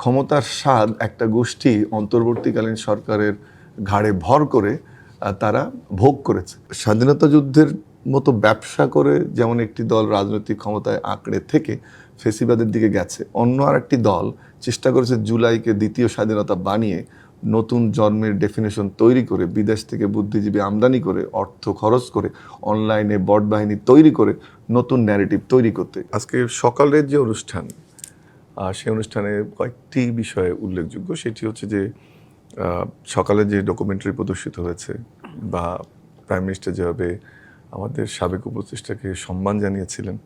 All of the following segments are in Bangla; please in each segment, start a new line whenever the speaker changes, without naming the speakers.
ক্ষমতার স্বাদ একটা গোষ্ঠী অন্তর্বর্তীকালীন সরকারের ঘাড়ে ভর করে তারা ভোগ করেছে। স্বাধীনতা যুদ্ধের মতো ব্যবসা করে যেমন একটি দল রাজনৈতিক ক্ষমতায় আঁকড়ে থেকে ফেসিবাদের দিকে গেছে, অন্য আর একটি দল চেষ্টা করেছে জুলাইকে দ্বিতীয় স্বাধীনতা বানিয়ে নতুন জন্মের ডেফিনেশন তৈরি করে বিদেশ থেকে বুদ্ধিজীবী আমদানি করে অর্থ খরচ করে অনলাইনে বট বাহিনী তৈরি করে নতুন ন্যারেটিভ তৈরি করতে। আজকে সকালের যে অনুষ্ঠান, সেই অনুষ্ঠানে কয়েকটি বিষয়ে উল্লেখযোগ্য। সেটি হচ্ছে যে সকালে যে ডকুমেন্টারি প্রদর্শিত হয়েছে বা প্রাইম মিনিস্টার যেভাবে আমাদের সাবেক উপদেষ্টাকে সম্মান জানিয়েছিলেন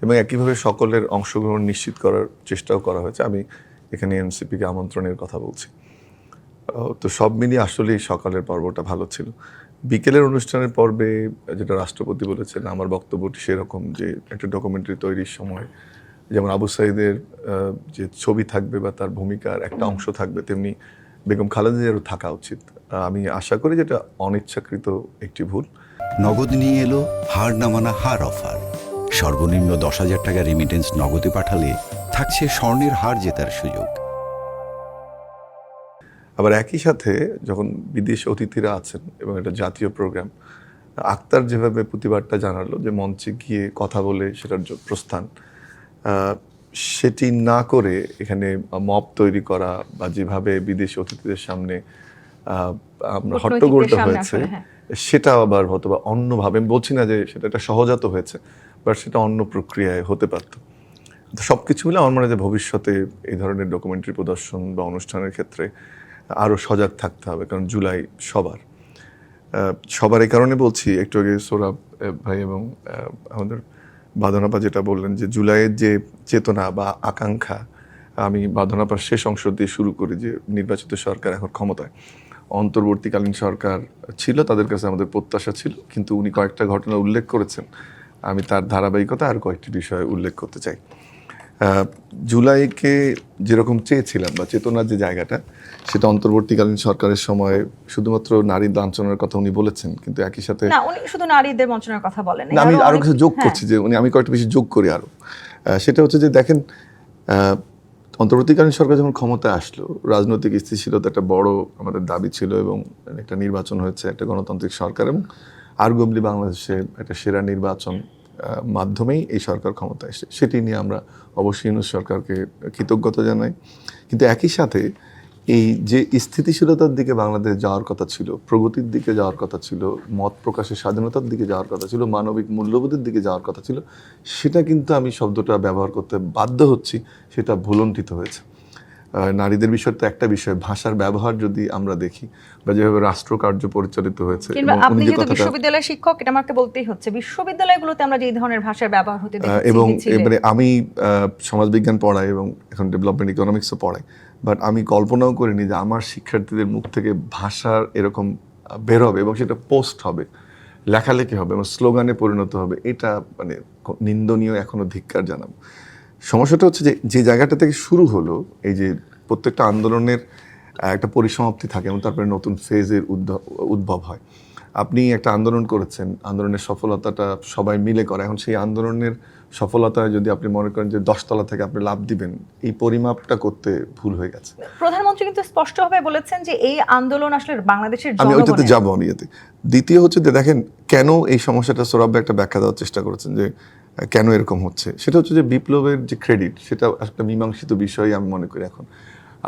এবং একইভাবে সকলের অংশগ্রহণ নিশ্চিত করার চেষ্টাও করা হয়েছে। আমি এখানে এনসিপিকে আমন্ত্রণের কথা বলছি। তো সব মিলিয়ে আসলেই সকালের পর্বটা ভালো ছিল। বিকেলের অনুষ্ঠানের পর্বে যেটা রাষ্ট্রপতি বলেছেন, আমার বক্তব্যটি সেরকম যে একটা ডকুমেন্টারি তৈরির সময় যেমন আবু সাঈদের যে ছবি থাকবে বা তার ভূমিকার একটা অংশ থাকবে, তেমনি বেগম খালেদা জিয়ারও থাকা উচিত। আমি আশা করি যেটা অনিচ্ছাকৃত একটি ভুল।
নগদ নিয়ে এলো হার না মানা হার অফার। সর্বনিম্ন 10,000 টাকা রেমিটেন্স নগদে পাঠালে থাকছে স্বর্ণের হার জেতার সুযোগ।
আবার একই সাথে যখন বিদেশ অতিথিরা আছেন এবং এটা জাতীয় প্রোগ্রাম, আক্তার যেভাবে প্রতিবাদটা জানালো যে মঞ্চে গিয়ে কথা বলে সেটার প্রস্থান, সেটি না করে এখানে মব তৈরি করা বা যেভাবে বিদেশি অতিথিদের সামনে আমরা হট্টগোলটা হয়েছে, সেটা আবার হয়তো বা অন্যভাবে, আমি বলছি না যে সেটা একটা সহজাত হয়েছে, বাট সেটা অন্য প্রক্রিয়ায় হতে পারত। সব কিছু মিলে আমার মনে হয় যে ভবিষ্যতে এই ধরনের ডকুমেন্টারি প্রদর্শন বা অনুষ্ঠানের ক্ষেত্রে আরও সজাগ থাকতে হবে, কারণ জুলাই সবার এই কারণে বলছি। একটু আগে সোহরাব ভাই এবং আমাদের বাঁধনাপা যেটা বললেন যে জুলাইয়ের যে চেতনা বা আকাঙ্ক্ষা, আমি বাঁধনাপার শেষ অংশ দিয়ে শুরু করি যে নির্বাচিত সরকার এখন ক্ষমতায়, অন্তর্বর্তীকালীন সরকার ছিল, তাদের কাছে আমাদের প্রত্যাশা ছিল, কিন্তু উনি কয়েকটা ঘটনা উল্লেখ করেছেন, আমি তার ধারাবাহিকতা আর কয়েকটি বিষয় উল্লেখ করতে চাই। জুলাইকে যেরকম চেয়েছিলাম বা চেতনার যে জায়গাটা, সেটা অন্তর্বর্তীকালীন সরকারের সময় শুধুমাত্র নারী লাঞ্ছনার কথা উনি বলেছেন, কিন্তু একই সাথে
না, উনি শুধু নারীদের বঞ্চনার কথা বলেন।
আমি আরো কিছু যোগ করছি যে আমি কয়েকটা বেশি যোগ করি আরো। সেটা হচ্ছে যে দেখেন, অন্তর্বর্তীকালীন সরকার যখন ক্ষমতায় আসলো, রাজনৈতিক স্থিতিশীলতা একটা বড় আমাদের দাবি ছিল এবং একটা নির্বাচন হয়েছে, একটা গণতান্ত্রিক সরকার, এবং আর্গুয়েবলি বাংলাদেশে একটা সেরা নির্বাচন মাধ্যমেই এই সরকার ক্ষমতায় এসে, সেটি নিয়ে আমরা অবশ্যই ইউনূস সরকারকে কৃতজ্ঞতা জানাই। কিন্তু একই সাথে এই যে স্থিতিশীলতার দিকে বাংলাদেশ যাওয়ার কথা ছিল, প্রগতির দিকে যাওয়ার কথা ছিল, মত প্রকাশের স্বাধীনতার দিকে যাওয়ার কথা ছিল, মানবিক মূল্যবোধের দিকে যাওয়ার কথা ছিল, সেটা কিন্তু আমি শব্দটা ব্যবহার করতে বাধ্য হচ্ছি, সেটা ভুলণ্ঠিত হয়েছে। নারীদের বিষয় তো একটা বিষয়, ভাষার ব্যবহার যদি আমরা দেখি বা যেভাবে রাষ্ট্র কার্য পরিচালিত হয়েছে,
আপনি যেহেতু বিশ্ববিদ্যালয়ের শিক্ষক, এটা আমাকে বলতেই হচ্ছে, বিশ্ববিদ্যালয়গুলোতে আমরা যে ধরনের ভাষার ব্যবহার হতে দেখেছি,
এবং এবারে আমি সমাজবিজ্ঞান পড়াই এবং এখন ডেভেলপমেন্ট ইকোনমিক্সও পড়াই, বাট আমি কল্পনাও করিনি যে আমার শিক্ষার্থীদের মুখ থেকে ভাষার এরকম বের হবে এবং সেটা পোস্ট হবে, লেখালেখি হবে এবং স্লোগানে পরিণত হবে। এটা মানে নিন্দনীয়, এখনো ধিক্কার জানাবো। সমস্যাটা হচ্ছে যে যে জায়গাটা থেকে শুরু হলো, এই যে প্রত্যেকটা আন্দোলনের একটা পরিসমাপ্তি থাকে এবং তারপরে নতুন ফেজের উদ্ভব হয়। আপনি একটা আন্দোলন করেছেন, আন্দোলনের সফলতাটা সবাই মিলে করে, এখন সেই আন্দোলনের সফলতায় যদি আপনি মনে করেন যে 10 তলা থেকে আপনি লাফ দিবেন, এই পরিমাপটা করতে ভুল হয়ে গেছে।
প্রধানমন্ত্রী কিন্তু স্পষ্টভাবে বলেছেন যে এই আন্দোলন আসলে বাংলাদেশের জনগণের।
আমি ওইটাতে যাবো, আমি এতে। দ্বিতীয় হচ্ছে যে দেখেন কেন এই সমস্যাটা, সোহরাব একটা ব্যাখ্যা দেওয়ার চেষ্টা করেছেন যে কেন এরকম হচ্ছে। সেটা হচ্ছে যে বিপ্লবের যে ক্রেডিট, সেটা একটা মীমাংসিত বিষয় আমি মনে করি। এখন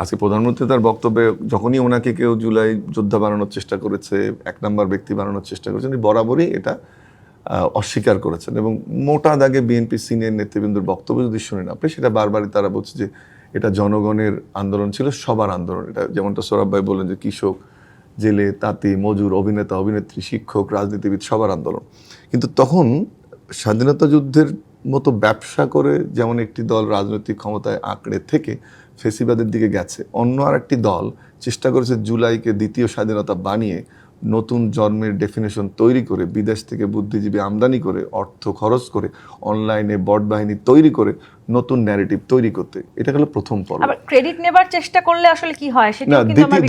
আজকে প্রধানমন্ত্রী তার বক্তব্যে যখনই ওনাকে কেউ জুলাই যোদ্ধা বানানোর চেষ্টা করেছে, 1 নম্বর ব্যক্তি বানানোর চেষ্টা করেছেন, বরাবরই এটা অস্বীকার করেছেন। এবং মোটা দাগে বিএনপি সিনিয়র নেতৃবৃন্দর বক্তব্য যদি শুনেন আপনি, সেটা বারবারই তারা বলছে যে এটা জনগণের আন্দোলন ছিল, সবার আন্দোলন। এটা যেমনটা সোহরাব ভাই বললেন যে কৃষক, জেলে, তাঁতি, মজুর, অভিনেতা, অভিনেত্রী, শিক্ষক, রাজনীতিবিদ, সবার আন্দোলন। কিন্তু তখন স্বাধীনতা যুদ্ধের মতো ব্যবসা করে যেমন একটি দল রাজনৈতিক ক্ষমতায় আঁকড়ে থেকে ফেসিবাদের দিকে গেছে, অন্য আর একটি দল চেষ্টা করেছে জুলাইকে দ্বিতীয় স্বাধীনতা বানিয়ে নতুন জন্মের ডেফিনেশন তৈরি করে বিদেশ থেকে বুদ্ধিজীবী আমদানি করে অর্থ খরচ করে অনলাইনে বট বাহিনী তৈরি করে নতুন ন্যারেটিভ তৈরি করতে। এটা হলো প্রথম পর্ব।
আবার ক্রেডিট নেবার চেষ্টা করলে আসলে কি হয় সেটা
না,
কিন্তু আমরা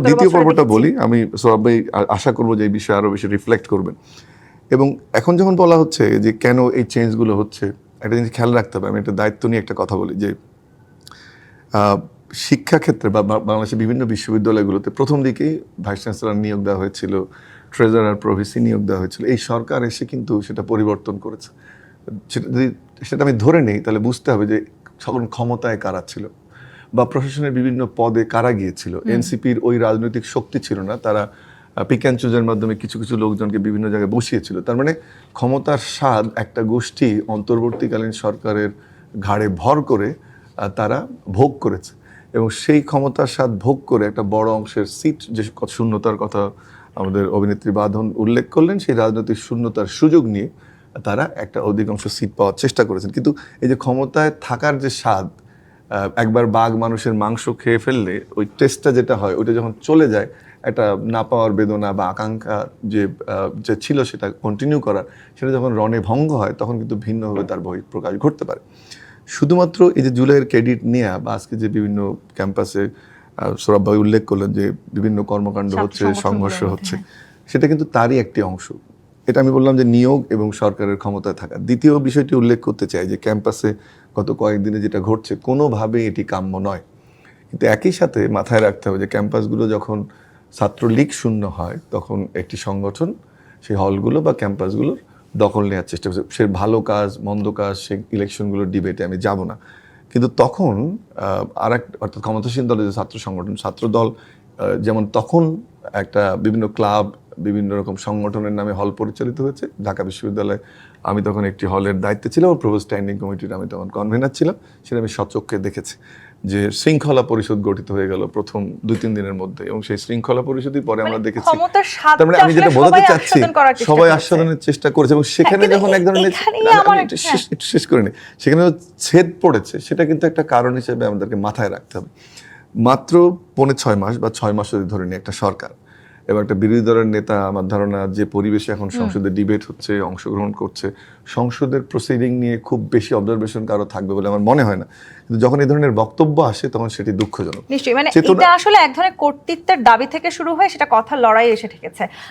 দ্বিতীয় পর্বটা বলি। আমি সোহরাব ভাই আশা করবো যে এই বিষয়ে আরো বেশি রিফ্লেক্ট করবেন। এবং এখন যখন বলা হচ্ছে যে কেন এই চেঞ্জগুলো হচ্ছে, একটা জিনিস খেয়াল রাখতে হবে। আমি একটা দায়িত্ব নিয়ে একটা কথা বলি যে শিক্ষাক্ষেত্রে বা বাংলাদেশের বিভিন্ন বিশ্ববিদ্যালয়গুলোতে প্রথম দিকেই ভাইস চ্যান্সেলর নিয়োগ দেওয়া হয়েছিল, ট্রেজারার প্রভিসি নিয়োগ দেওয়া হয়েছিল। এই সরকার এসে কিন্তু সেটা পরিবর্তন করেছে। সেটা আমি ধরে নেই, তাহলে বুঝতে হবে যে তখন ক্ষমতায় কারা ছিল বা প্রশাসনের বিভিন্ন পদে কারা গিয়েছিল। এনসিপির ওই রাজনৈতিক শক্তি ছিল না, তারা পিক অ্যান্ড চুজের মাধ্যমে কিছু কিছু লোকজনকে বিভিন্ন জায়গায় বসিয়েছিল। তার মানে ক্ষমতার স্বাদ একটা গোষ্ঠী অন্তর্বর্তীকালীন সরকারের ঘাড়ে ভর করে তারা ভোগ করেছে, এবং সেই ক্ষমতার স্বাদ ভোগ করে একটা বড় অংশের সিট, যে শূন্যতার কথা আমাদের অভিনেত্রী বাঁধন উল্লেখ করলেন, সেই রাজনৈতিক শূন্যতার সুযোগ নিয়ে তারা একটা অধিকাংশ সিট পাওয়ার চেষ্টা করেছেন। কিন্তু এই যে ক্ষমতায় থাকার যে স্বাদ, একবার বাঘ মানুষের মাংস খেয়ে ফেললে ওই টেস্টটা যেটা হয়, ওইটা যখন চলে যায়, একটা না পাওয়ার বেদনা বা আকাঙ্ক্ষা যে ছিল সেটা কন্টিনিউ করার, সেটা যখন রণে ভঙ্গ হয়, তখন কিন্তু ভিন্নভাবে তার বহিঃপ্রকাশ ঘটতে পারে। শুধুমাত্র এই যে জুলাইয়ের ক্রেডিট নেওয়া বা আজকে যে বিভিন্ন ক্যাম্পাসে সৌরভ ভাই উল্লেখ করলেন যে বিভিন্ন কর্মকাণ্ড হচ্ছে, সংঘর্ষ হচ্ছে, সেটা কিন্তু তারই একটি অংশ। এটা আমি বললাম যে নিয়োগ এবং সরকারের ক্ষমতায় থাকা। দ্বিতীয় বিষয়টি উল্লেখ করতে চাই যে ক্যাম্পাসে গত কয়েকদিনে যেটা ঘটছে, কোনোভাবেই এটি কাম্য নয়। কিন্তু একই সাথে মাথায় রাখতে হবে যে ক্যাম্পাসগুলো যখন ছাত্রলীগ শূন্য হয়, তখন একটি সংগঠন সেই হলগুলো বা ক্যাম্পাসগুলোর দখল নেওয়ার চেষ্টা করছে। সে ভালো কাজ মন্দ কাজ, সে ইলেকশনগুলোর ডিবেটে আমি যাব না, কিন্তু তখন অর্থাৎ ক্ষমতাসীন দলের যে ছাত্র সংগঠন, ছাত্রদল যেমন তখন একটা বিভিন্ন ক্লাব, বিভিন্ন রকম সংগঠনের নামে হল পরিচালিত হয়েছে। ঢাকা বিশ্ববিদ্যালয়ে আমি তখন একটি হলের দায়িত্বে ছিলাম, প্রভোস্ট স্ট্যান্ডিং কমিটির আমি তখন কনভেনার ছিলাম। সেটা আমি সচক্ষে দেখেছি যে শৃঙ্খলা পরিষদ গঠিত হয়ে গেল প্রথম 2-3 দিনের মধ্যে, এবং সেই শৃঙ্খলা পরিষদই পরে আমরা দেখেছি। তার মানে আমি যেটা বোঝাতে চাচ্ছি, সবাই আস্বাদনের চেষ্টা করেছে, এবং সেখানে যখন এক ধরনের একটু শেষ করে নিই, সেখানে ছেদ পড়েছে, সেটা কিন্তু একটা কারণ হিসেবে আমাদেরকে মাথায় রাখতে হবে। মাত্র 5.5 মাস বা 6 মাস যদি ধরে নিই একটা সরকার এবং একটা বিরোধী দলের নেতা, আমার ধারণা যে পরিবেশে এখন সংসদে ডিবেট হচ্ছে, অংশগ্রহণ করছে, সংসদের প্রসিডিং নিয়ে খুব বেশি অবজারভেশন কারো থাকবে বলে আমার মনে হয় না। কিন্তু যখন এই ধরনের বক্তব্য আসে, তখন সেটি দুঃখজনক।
নিশ্চয়ই, মানে এটা আসলে এক ধরনের কর্তৃত্বের দাবি থেকে শুরু হয়ে সেটা কথা লড়াই এসে ঠেকেছে।